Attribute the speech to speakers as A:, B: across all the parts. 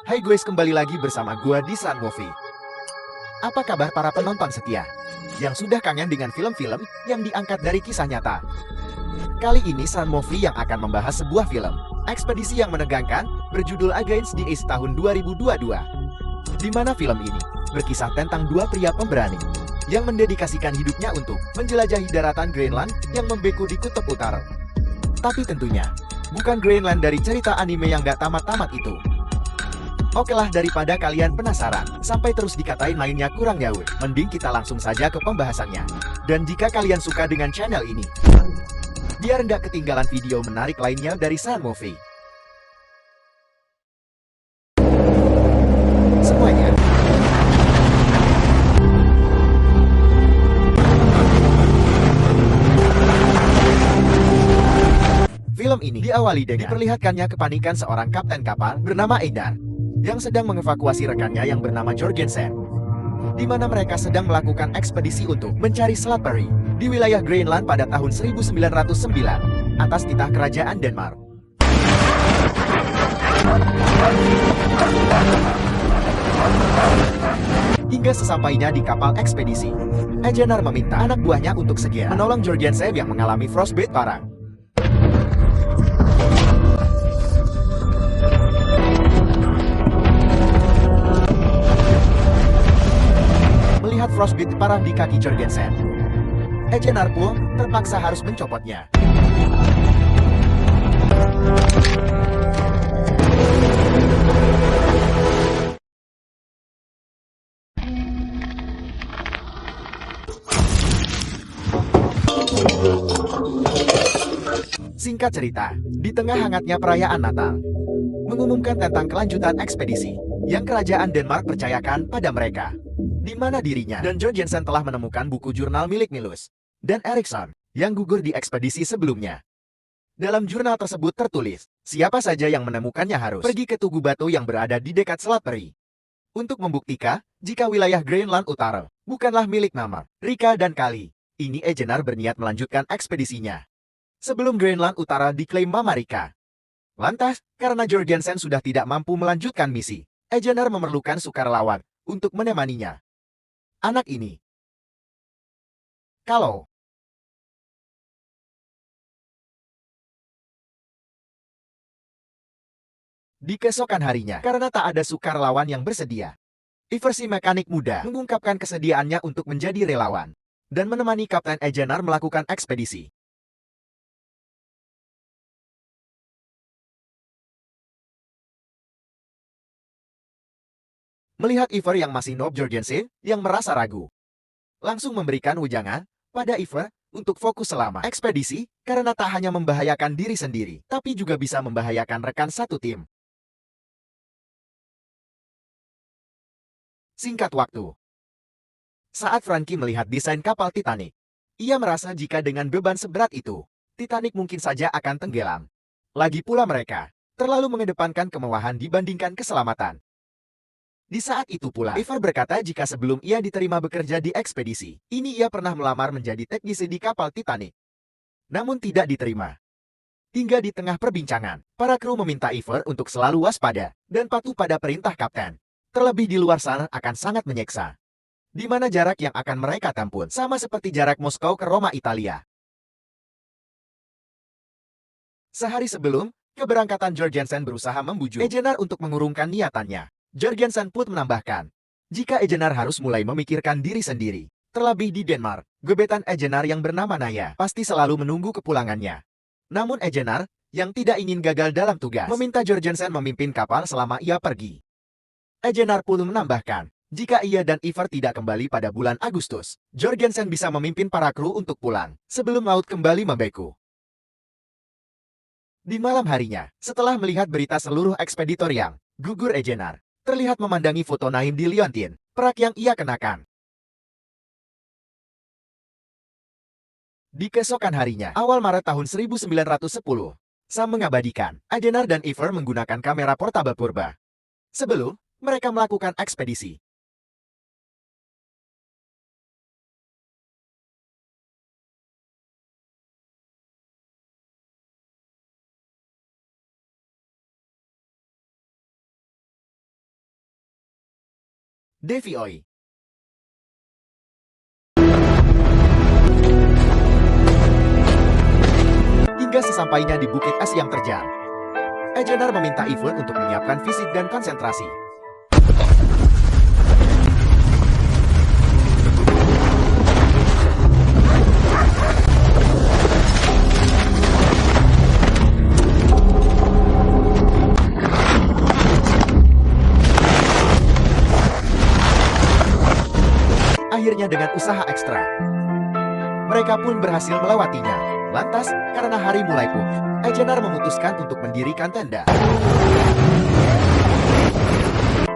A: Hai guys, kembali lagi bersama gua di Sun Movie. Apa kabar para penonton setia yang sudah kangen dengan film-film yang diangkat dari kisah nyata? Kali ini Sun Movie yang akan membahas sebuah film ekspedisi yang menegangkan berjudul Against the Ice tahun 2022. Di mana film ini berkisah tentang dua pria pemberani yang mendedikasikan hidupnya untuk menjelajahi daratan Greenland yang membeku di kutub utara. Tapi tentunya bukan Greenland dari cerita anime yang gak tamat-tamat itu. Oke lah, daripada kalian penasaran, sampai terus dikatain mainnya kurang jauh, mending kita langsung saja ke pembahasannya. Dan jika kalian suka dengan channel ini, biar nggak ketinggalan video menarik lainnya dari Sun Movie. Semuanya. Film ini diawali dengan diperlihatkannya kepanikan seorang kapten kapal bernama Eidar yang sedang mengevakuasi rekannya yang bernama Jorgensen, di mana mereka sedang melakukan ekspedisi untuk mencari Slattery di wilayah Greenland pada tahun 1909 atas titah kerajaan Denmark. Hingga sesampainya di kapal ekspedisi, Egenar meminta anak buahnya untuk segera menolong Jorgensen yang mengalami frostbite parah. Melihat frostbite parah di kaki Jorgensen, Egenar pun terpaksa harus mencopotnya. Singkat cerita, di tengah hangatnya perayaan Natal, mengumumkan tentang kelanjutan ekspedisi yang kerajaan Denmark percayakan pada mereka, di mana dirinya dan Jorgensen telah menemukan buku jurnal milik Milus dan Eriksson yang gugur di ekspedisi sebelumnya. Dalam jurnal tersebut tertulis, siapa saja yang menemukannya harus pergi ke Tugu Batu yang berada di dekat Slattery untuk membuktikan jika wilayah Greenland Utara bukanlah milik nama Rika dan Kali. Ini Egenar berniat melanjutkan ekspedisinya sebelum Greenland Utara diklaim Mama Rika. Lantas, karena Jorgensen sudah tidak mampu melanjutkan misi, Egenar memerlukan sukarelawan untuk menemaninya. Anak ini. Kalau di keesokan harinya, karena tak ada sukarelawan yang bersedia, Iver si mekanik muda mengungkapkan kesediaannya untuk menjadi relawan dan menemani Kapten Egenar melakukan ekspedisi. Melihat Iver yang masih noob, Jorgensen yang merasa ragu langsung memberikan wejangan pada Iver untuk fokus selama ekspedisi karena tak hanya membahayakan diri sendiri, tapi juga bisa membahayakan rekan satu tim. Singkat waktu, saat Frankie melihat desain kapal Titanic, ia merasa jika dengan beban seberat itu, Titanic mungkin saja akan tenggelam. Lagi pula mereka terlalu mengedepankan kemewahan dibandingkan keselamatan. Di saat itu pula, Ivar berkata jika sebelum ia diterima bekerja di ekspedisi, ini ia pernah melamar menjadi teknisi di kapal Titanic. Namun tidak diterima. Hingga di tengah perbincangan, para kru meminta Ivar untuk selalu waspada dan patuh pada perintah kapten. Terlebih di luar sana akan sangat menyiksa. Di mana jarak yang akan mereka tempuh sama seperti jarak Moskow ke Roma, Italia. Sehari sebelum keberangkatan, Jorgensen berusaha membujuk Egenar untuk mengurungkan niatannya. Jorgensen pun menambahkan, jika Egenar harus mulai memikirkan diri sendiri, terlebih di Denmark, gebetan Egenar yang bernama Naya pasti selalu menunggu kepulangannya. Namun Egenar, yang tidak ingin gagal dalam tugas, meminta Jorgensen memimpin kapal selama ia pergi. Egenar pun menambahkan, jika ia dan Ivar tidak kembali pada bulan Agustus, Jorgensen bisa memimpin para kru untuk pulang sebelum laut kembali membeku. Di malam harinya, setelah melihat berita seluruh ekspeditor yang gugur, Egenar terlihat memandangi foto Naim di liontin perak yang ia kenakan. Di keesokan harinya, awal Maret tahun 1910, Sam mengabadikan Egenar dan Ivar menggunakan kamera portabel purba sebelum mereka melakukan ekspedisi. Devi Oi. Hingga sesampainya di Bukit Es yang terjal, Ejenar meminta Iver untuk menyiapkan fisik dan konsentrasi. Akhirnya dengan usaha ekstra, mereka pun berhasil melewatinya. Lantas, karena hari mulai pun, Ejenar memutuskan untuk mendirikan tenda.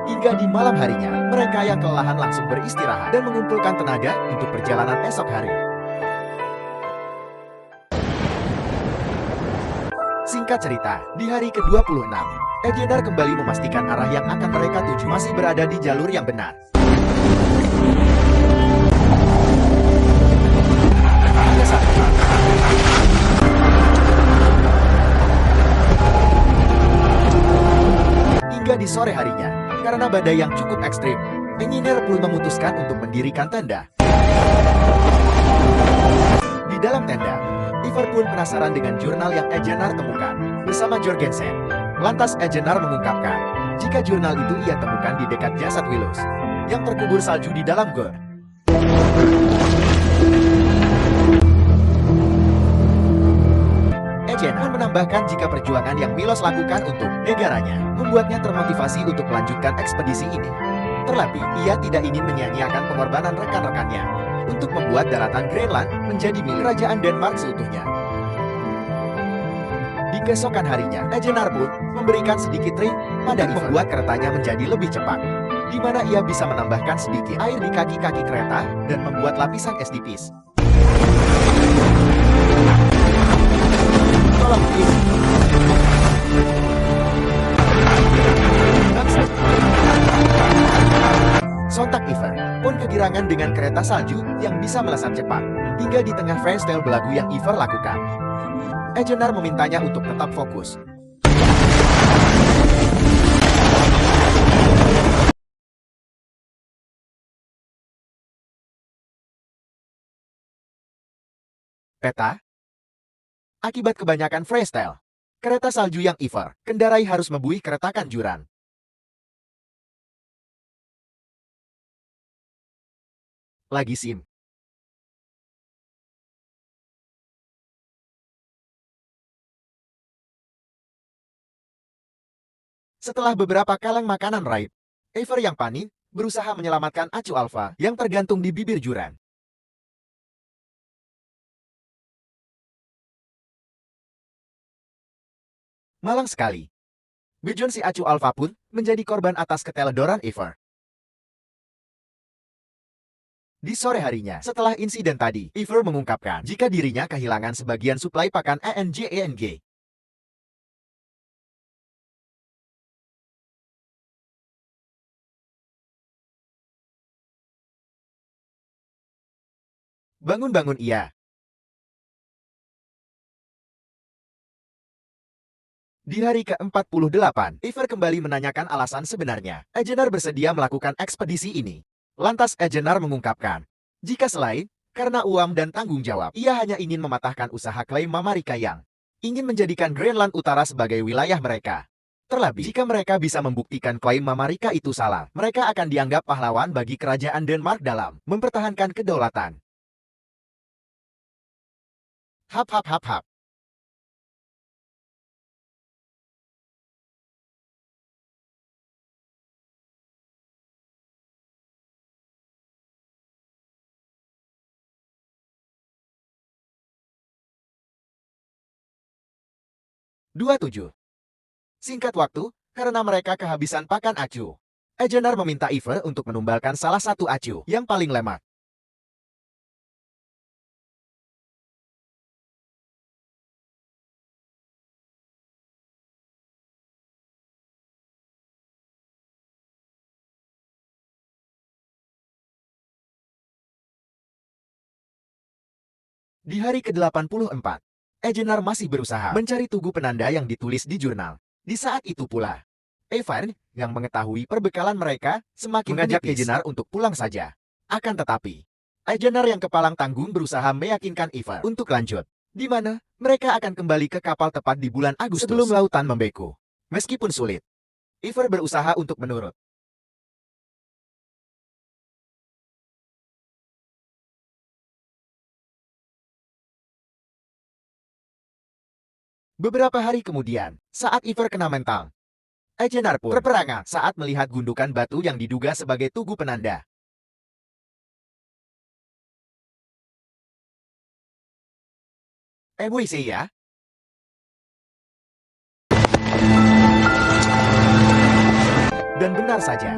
A: Hingga di malam harinya, mereka yang kelelahan langsung beristirahat dan mengumpulkan tenaga untuk perjalanan esok hari. Singkat cerita, di hari ke-26, Ejenar kembali memastikan arah yang akan mereka tuju masih berada di jalur yang benar. Hingga di sore harinya, karena badai yang cukup ekstrim, Engineer pun memutuskan untuk mendirikan tenda. Di dalam tenda, Iver pun penasaran dengan jurnal yang Ejenar temukan bersama Jorgensen. Lantas Ejenar mengungkapkan, jika jurnal itu ia temukan di dekat jasad Willows yang terkubur salju di dalam gor. Ejenar menambahkan jika perjuangan yang Milos lakukan untuk negaranya membuatnya termotivasi untuk melanjutkan ekspedisi ini. Terlebih, ia tidak ingin menyia-nyiakan pengorbanan rekan-rekannya untuk membuat daratan Greenland menjadi milik kerajaan Denmark seutuhnya. Di keesokan harinya, Ejenar pun memberikan sedikit trik pada Iver membuat keretanya menjadi lebih cepat, di mana ia bisa menambahkan sedikit air di kaki-kaki kereta dan membuat lapisan es tipis. Sontak Iver pun kegirangan dengan kereta salju yang bisa melesat cepat, hingga di tengah freestyle belagu yang Iver lakukan. Ejenar memintanya untuk tetap fokus. Peta. Akibat kebanyakan freestyle, kereta salju yang Iver kendarai harus membuih keretakan jurang. Lagi sim. Setelah beberapa kaleng makanan raib, Iver yang panik berusaha menyelamatkan acu Alpha yang tergantung di bibir jurang. Malang sekali, Bijon si acu Alpha pun menjadi korban atas keteledoran Iver. Di sore harinya, setelah insiden tadi, Iver mengungkapkan jika dirinya kehilangan sebagian suplai pakan ENG. Bangun-bangun ia. Di hari ke-48, Iver kembali menanyakan alasan sebenarnya Ejenar bersedia melakukan ekspedisi ini. Lantas Ejenar mengungkapkan, jika selain karena uang dan tanggung jawab, ia hanya ingin mematahkan usaha klaim Mamarika yang ingin menjadikan Greenland Utara sebagai wilayah mereka. Terlebih, jika mereka bisa membuktikan klaim Mamarika itu salah, mereka akan dianggap pahlawan bagi kerajaan Denmark dalam mempertahankan kedaulatan. Hap hap hap hap. Dua tujuh. Singkat waktu, karena mereka kehabisan pakan acu, Ejenar meminta Iver untuk menumbalkan salah satu acu yang paling lemak. Di hari ke-84, Ejenar masih berusaha mencari tugu penanda yang ditulis di jurnal. Di saat itu pula, Evan, yang mengetahui perbekalan mereka, semakin mengajak Ejenar untuk pulang saja. Akan tetapi, Ejenar yang kepalang tanggung berusaha meyakinkan Ivar untuk lanjut, di mana mereka akan kembali ke kapal tepat di bulan Agustus sebelum lautan membeku. Meskipun sulit, Ivar berusaha untuk menurut. Beberapa hari kemudian, saat Ivar kena mental, Ejenar pun terperangah saat melihat gundukan batu yang diduga sebagai tugu penanda. Emosi ya? Dan benar saja,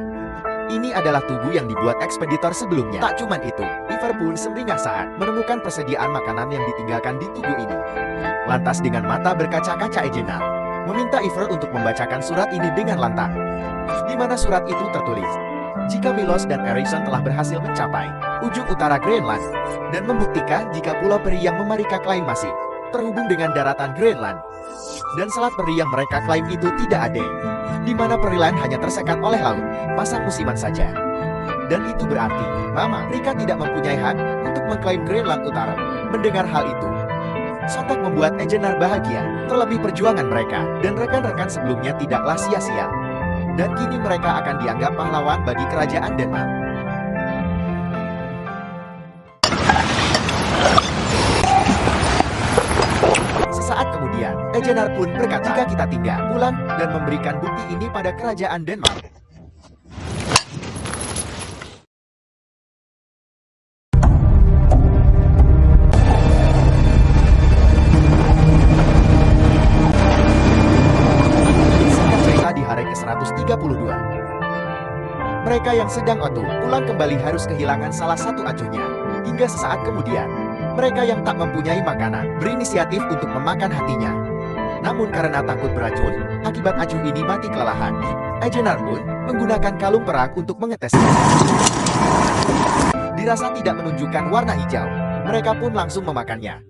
A: ini adalah tugu yang dibuat ekspeditor sebelumnya. Tak cuman itu, Ivar pun sembringah saat menemukan persediaan makanan yang ditinggalkan di tugu ini. Lantas dengan mata berkaca-kaca Ejenar meminta Ivar untuk membacakan surat ini dengan lantang. Di mana surat itu tertulis, jika Milos dan Eriksson telah berhasil mencapai ujung utara Greenland, dan membuktikan jika Pulau Peri yang Marika klaim masih terhubung dengan daratan Greenland, dan Selat Peri yang mereka klaim itu tidak ada, di mana Peri Land hanya tersekat oleh laut, pasang musiman saja. Dan itu berarti, Mama Rika tidak mempunyai hak untuk mengklaim Greenland Utara. Mendengar hal itu, sontak membuat Ejenar bahagia, terlebih perjuangan mereka dan rekan-rekan sebelumnya tidaklah sia-sia. Dan kini mereka akan dianggap pahlawan bagi kerajaan Denmark. Sesaat kemudian, Ejenar pun berkata, jika kita tinggal pulang dan memberikan bukti ini pada kerajaan Denmark, ke-132. Mereka yang sedang otu pulang kembali harus kehilangan salah satu acuhnya. Hingga sesaat kemudian, mereka yang tak mempunyai makanan berinisiatif untuk memakan hatinya. Namun karena takut beracun, akibat acuh ini mati kelelahan, Ejenar pun menggunakan kalung perang untuk mengetesnya. Dirasa tidak menunjukkan warna hijau, mereka pun langsung memakannya.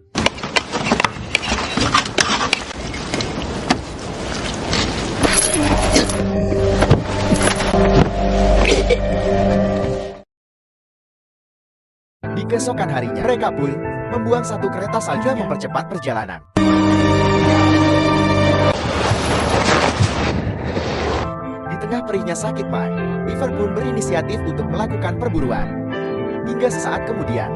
A: Di keesokan harinya, mereka pun membuang satu kereta salju yang mempercepat perjalanan. Di tengah perihnya sakit Mai, Ivar pun berinisiatif untuk melakukan perburuan. Hingga sesaat kemudian,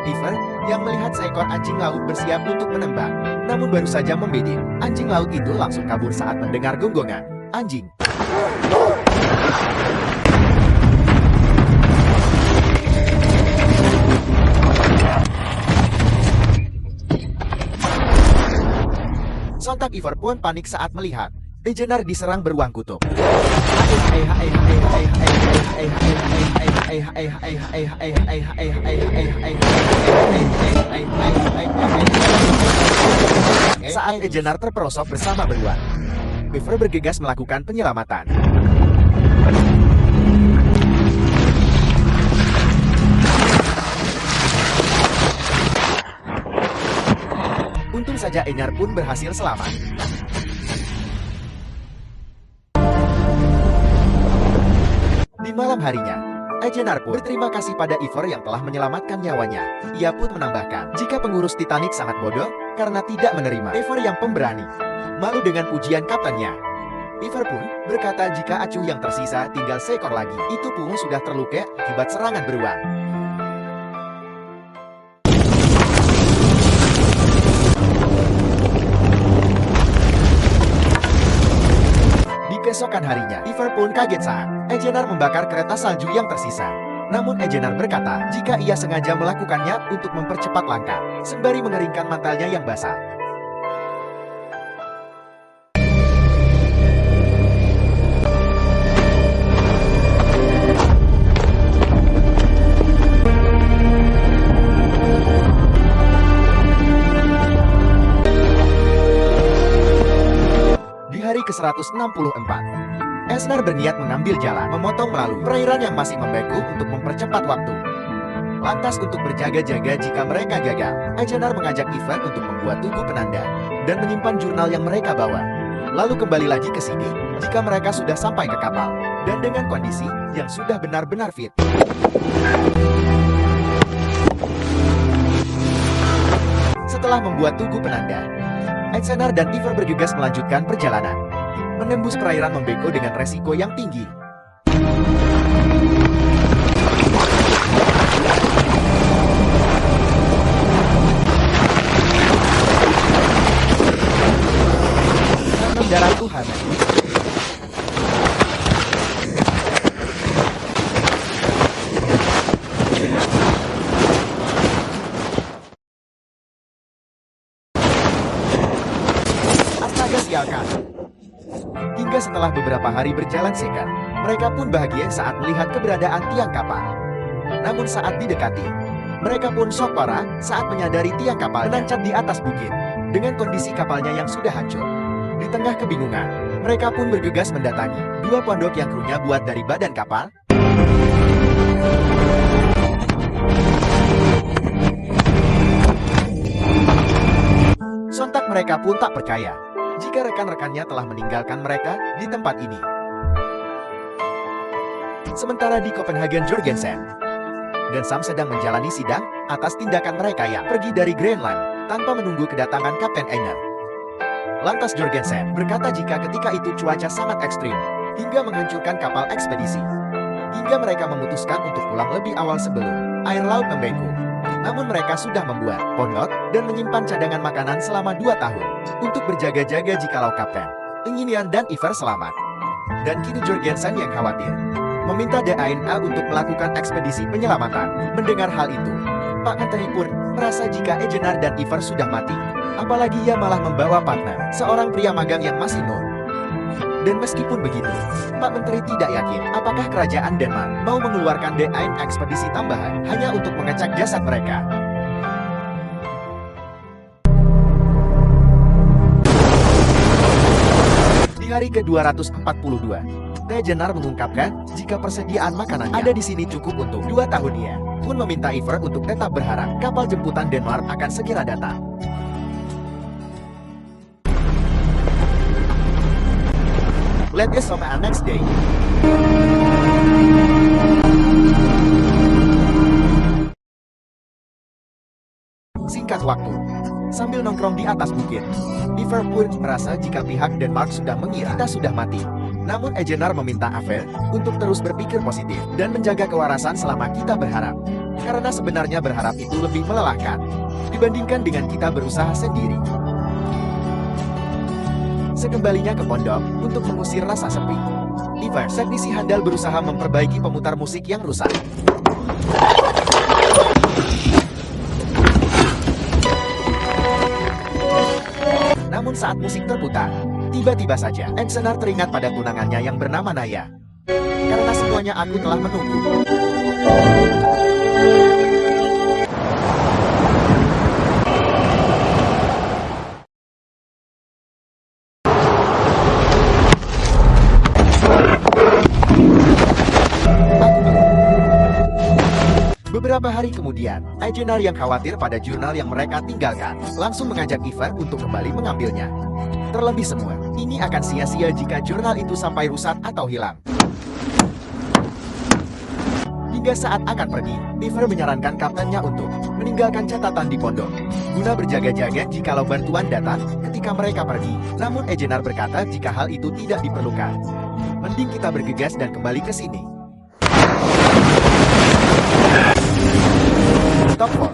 A: Ivar yang melihat seekor anjing laut bersiap untuk menembak, namun baru saja membidik, anjing laut itu langsung kabur saat mendengar gonggongan. Anjing. Sontak Ivar pun panik saat melihat Ejenar diserang beruang kutub. Saat Ejenar terperosok bersama beruang, Ivar bergegas melakukan penyelamatan. Untung saja Enyar pun berhasil selamat. Di malam harinya, Ejenar pun berterima kasih pada Ivar yang telah menyelamatkan nyawanya. Ia pun menambahkan, jika pengurus Titanic sangat bodoh karena tidak menerima Ivar yang pemberani. Malu dengan pujian kaptennya, Ivar pun berkata jika acuh yang tersisa tinggal seekor lagi, itu pun sudah terluka akibat serangan beruang. Keesokan harinya, Ivar pun kaget saat Ejenar membakar kereta salju yang tersisa. Namun Ejenar berkata jika ia sengaja melakukannya untuk mempercepat langkah, sembari mengeringkan mantalnya yang basah. Di hari ke-164, Esnar berniat mengambil jalan memotong melalui perairan yang masih membeku untuk mempercepat waktu. Lantas untuk berjaga-jaga jika mereka gagal, Ejenar mengajak Ivar untuk membuat tugu penanda dan menyimpan jurnal yang mereka bawa. lalu kembali lagi ke sini jika mereka sudah sampai ke kapal, dan dengan kondisi yang sudah benar-benar fit. Setelah membuat tugu penanda, Egenar dan Iver bergegas melanjutkan perjalanan, menembus perairan Membeko dengan resiko yang tinggi. Darah Tuhan. Astaga, sialkan. Hingga setelah beberapa hari berjalan sekat, mereka pun bahagia saat melihat keberadaan tiang kapal. Namun saat didekati, mereka pun shock parah saat menyadari tiang kapal menancap di atas bukit, dengan kondisi kapalnya yang sudah hancur. Di tengah kebingungan, mereka pun bergegas mendatangi dua pondok yang krunya buat dari badan kapal. Sontak mereka pun tak percaya jika rekan-rekannya telah meninggalkan mereka di tempat ini. Sementara di Copenhagen, Jorgensen dan Sam sedang menjalani sidang atas tindakan mereka yang pergi dari Greenland tanpa menunggu kedatangan Kapten Einar. Lantas Jorgensen berkata jika ketika itu cuaca sangat ekstrim, hingga menghancurkan kapal ekspedisi, hingga mereka memutuskan untuk pulang lebih awal sebelum air laut Membeko. Namun mereka sudah membuat pondok dan menyimpan cadangan makanan selama 2 tahun, untuk berjaga-jaga jikalau Kapten Inginian dan Iver selamat. Dan kini Jorgensen yang khawatir, meminta De Aina untuk melakukan ekspedisi penyelamatan. Mendengar hal itu, Pak Menteri pun merasa jika Egenar dan Iver sudah mati, apalagi ia malah membawa partner, seorang pria magang yang masih nol. Dan meskipun begitu, Pak Menteri tidak yakin apakah kerajaan Denmark mau mengeluarkan De Aina ekspedisi tambahan hanya untuk mengecek jasad mereka. Di hari ke-242, Egenar mengungkapkan jika persediaan makanan ada di sini cukup untuk 2 tahun. Ia pun meminta Iver untuk tetap berharap kapal jemputan Denmark akan segera datang. Let us hope our next day. Singkat waktu, sambil nongkrong di atas bukit, Iver pun merasa jika pihak Denmark sudah mengira kita sudah mati. Namun Egenar meminta Iver untuk terus berpikir positif dan menjaga kewarasan selama kita berharap. Karena sebenarnya berharap itu lebih melelahkan dibandingkan dengan kita berusaha sendiri. Sekembalinya ke pondok untuk mengusir rasa sepi, Iver, teknisi handal, berusaha memperbaiki pemutar musik yang rusak. Namun saat musik terputar, tiba-tiba saja Egenar teringat pada tunangannya yang bernama Naya. Karena semuanya aku telah menunggu. Beberapa hari kemudian, Egenar yang khawatir pada jurnal yang mereka tinggalkan, langsung mengajak Iver untuk kembali mengambilnya. Terlebih semua, ini akan sia-sia jika jurnal itu sampai rusak atau hilang. Hingga saat akan pergi, Iver menyarankan kaptennya untuk meninggalkan catatan di pondok, guna berjaga-jaga jikalau bantuan datang ketika mereka pergi. Namun Egenar berkata jika hal itu tidak diperlukan, mending kita bergegas dan kembali ke sini. Stop for.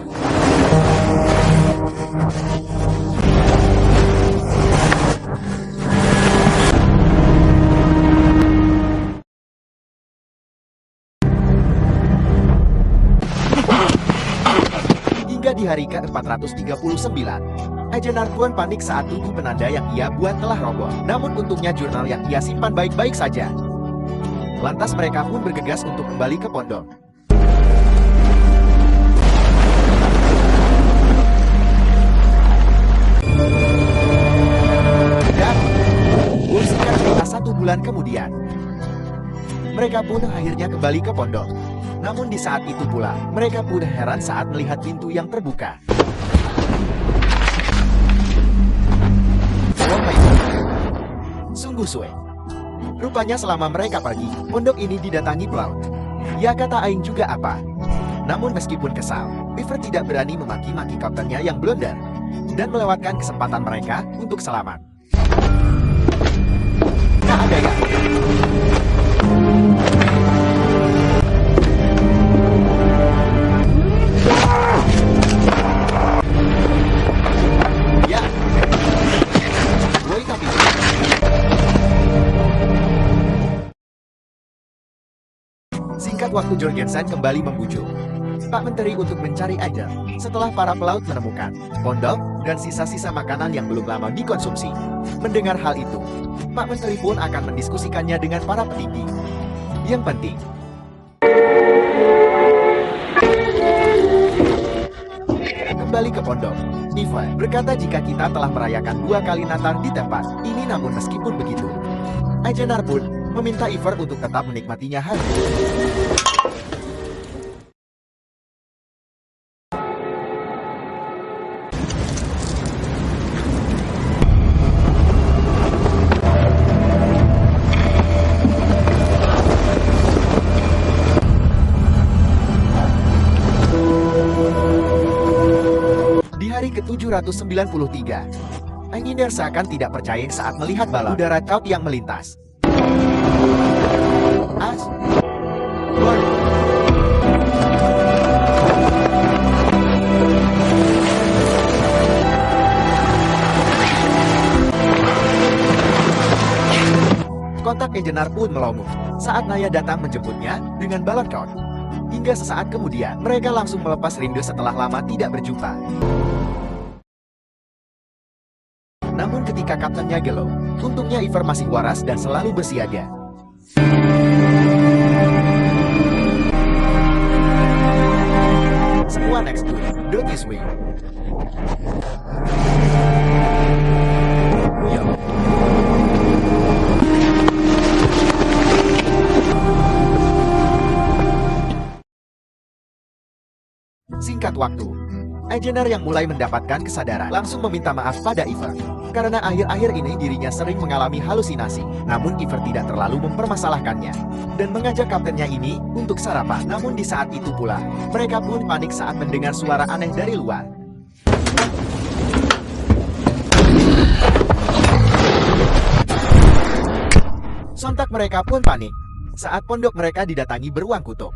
A: Hingga di hari ke-439, Egenar pun panik saat tugu penanda yang ia buat telah roboh. Namun untungnya jurnal yang ia simpan baik-baik saja. Lantas mereka pun bergegas untuk kembali ke pondok. Singkat cerita, 1 bulan kemudian, mereka pun akhirnya kembali ke pondok. Namun di saat itu pula, mereka pun heran saat melihat pintu yang terbuka. Oh my God. Tunggu Sue. Rupanya selama mereka pergi, pondok ini didatangi pelaut. Ya kata Aing juga apa. Namun meskipun kesal, Iver tidak berani memaki-maki kaptennya yang blunder dan melewatkan kesempatan mereka untuk selamat. Tak ada ya. Ya. Woi tapi. Singkat waktu Jorgensen kembali membujuk Pak Menteri untuk mencari ajar. Setelah para pelaut menemukan pondok dan sisa-sisa makanan yang belum lama dikonsumsi. Mendengar hal itu, Pak Menteri pun akan mendiskusikannya dengan para petinggi. Yang penting, kembali ke pondok. Iver berkata jika kita telah merayakan 2 kali Natal di tempat ini, namun meskipun begitu, Ajenar pun meminta Iver untuk tetap menikmatinya hari ini. ke-793. Engineer seakan tidak percaya saat melihat balon udara caut yang melintas. As. Lord. Kontak Engineer pun melongo saat Naya datang menjemputnya dengan balon caut. Hingga sesaat kemudian, mereka langsung melepas rindu setelah lama tidak berjumpa. Namun ketika kaptennya gelo, untungnya Iver masih waras dan selalu bersiaga. Semua next to do this way. Yo. Singkat waktu, Ajenar yang mulai mendapatkan kesadaran langsung meminta maaf pada Iver. Karena akhir-akhir ini dirinya sering mengalami halusinasi. Namun Iver tidak terlalu mempermasalahkannya dan mengajak kaptennya ini untuk sarapan. Namun di saat itu pula, mereka pun panik saat mendengar suara aneh dari luar. Sontak mereka pun panik saat pondok mereka didatangi beruang kutub.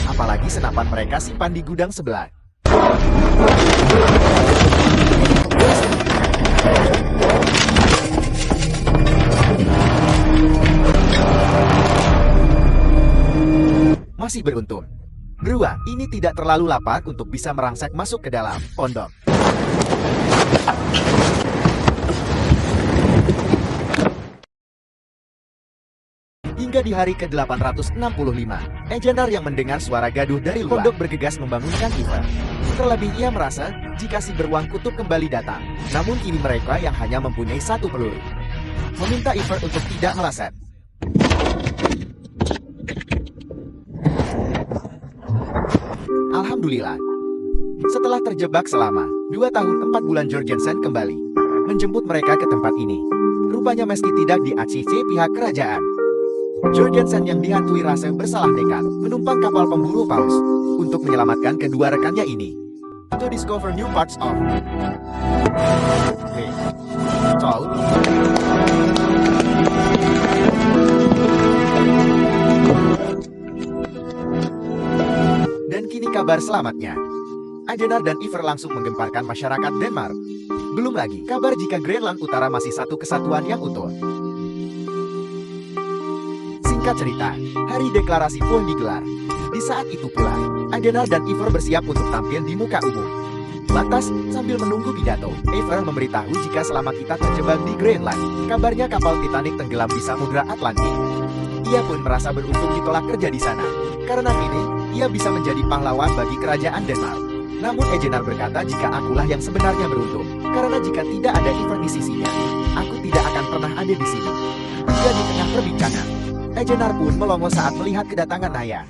A: Apalagi senapan mereka simpan di gudang sebelah. Masih beruntung, beruang ini tidak terlalu lapar untuk bisa merangsek masuk ke dalam pondok. Hingga di hari ke-865, Ajenar yang mendengar suara gaduh dari luar pondok bergegas membangunkan Iver. Terlebih ia merasa jika si beruang kutub kembali datang. Namun kini mereka yang hanya mempunyai 1 peluru. Meminta Iver untuk tidak meleset. Alhamdulillah. Setelah terjebak selama 2 tahun 4 bulan, Jorgensen kembali menjemput mereka ke tempat ini. Rupanya meski tidak di-ACC pihak kerajaan, Jorgensen yang dihantui rasa bersalah nekat menumpang kapal pemburu paus untuk menyelamatkan kedua rekannya ini. To discover new parts of Toad. Dan kini kabar selamatnya. Ajenar dan Iver langsung menggemparkan masyarakat Denmark. Belum lagi kabar jika Greenland Utara masih satu kesatuan yang utuh. Singkat cerita, hari deklarasi pun digelar. Di saat itu pula, Ajenar dan Iver bersiap untuk tampil di muka umum. Lantas, sambil menunggu pidato, Iver memberitahu jika selama kita terjebak di Greenland, kabarnya kapal Titanic tenggelam di Samudra Atlantik. Ia pun merasa beruntung ditolak kerja di sana. Karena kini, ia bisa menjadi pahlawan bagi kerajaan Denmark. Namun Ajenar berkata jika akulah yang sebenarnya beruntung. Karena jika tidak ada Iver di sisinya, aku tidak akan pernah ada di sini. Hingga di tengah perbincangan, Ajenar pun melongo saat melihat kedatangan Naya.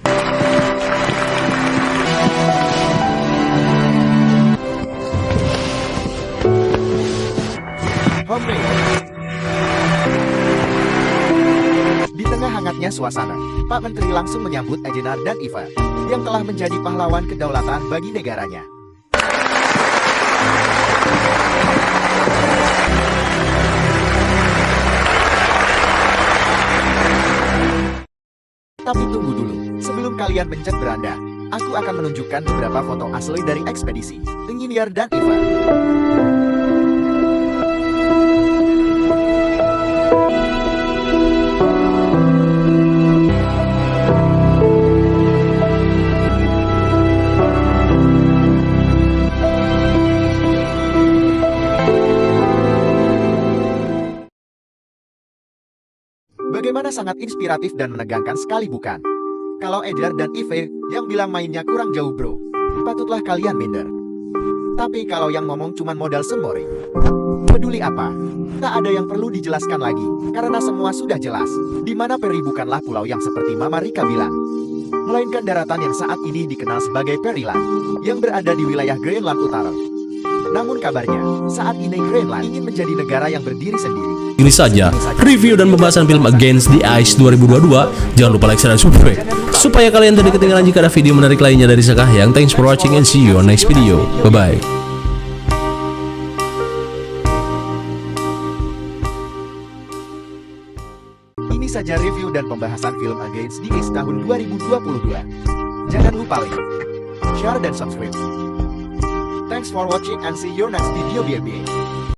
A: Hombre. tengah hangatnya suasana, Pak Menteri langsung menyambut Ejenar dan Eva, yang telah menjadi pahlawan kedaulatan bagi negaranya. Tapi tunggu dulu, sebelum kalian pencet beranda, aku akan menunjukkan beberapa foto asli dari ekspedisi Engineer dan Eva. Bagaimana sangat inspiratif dan menegangkan sekali bukan? Kalau Edgar dan Eve yang bilang mainnya kurang jauh bro, patutlah kalian minder. Tapi kalau yang ngomong cuman modal semori, peduli apa? Tak ada yang perlu dijelaskan lagi, karena semua sudah jelas. Dimana Peri bukanlah pulau yang seperti Mama Rika bilang, melainkan daratan yang saat ini dikenal sebagai Periland, yang berada di wilayah Greenland Utara. Namun kabarnya, saat ini Greenland ingin menjadi negara yang berdiri sendiri.
B: Ini saja review dan pembahasan film Against the Ice 2022. Jangan lupa like, share, dan subscribe supaya kalian tidak ketinggalan jika ada video menarik lainnya dari Sakahyang. Thanks for watching and see you on next video. Bye-bye.
A: Ini saja review dan pembahasan film Against the Ice tahun 2022. Jangan lupa like, share, dan subscribe. Thanks for watching and see you next video. BB.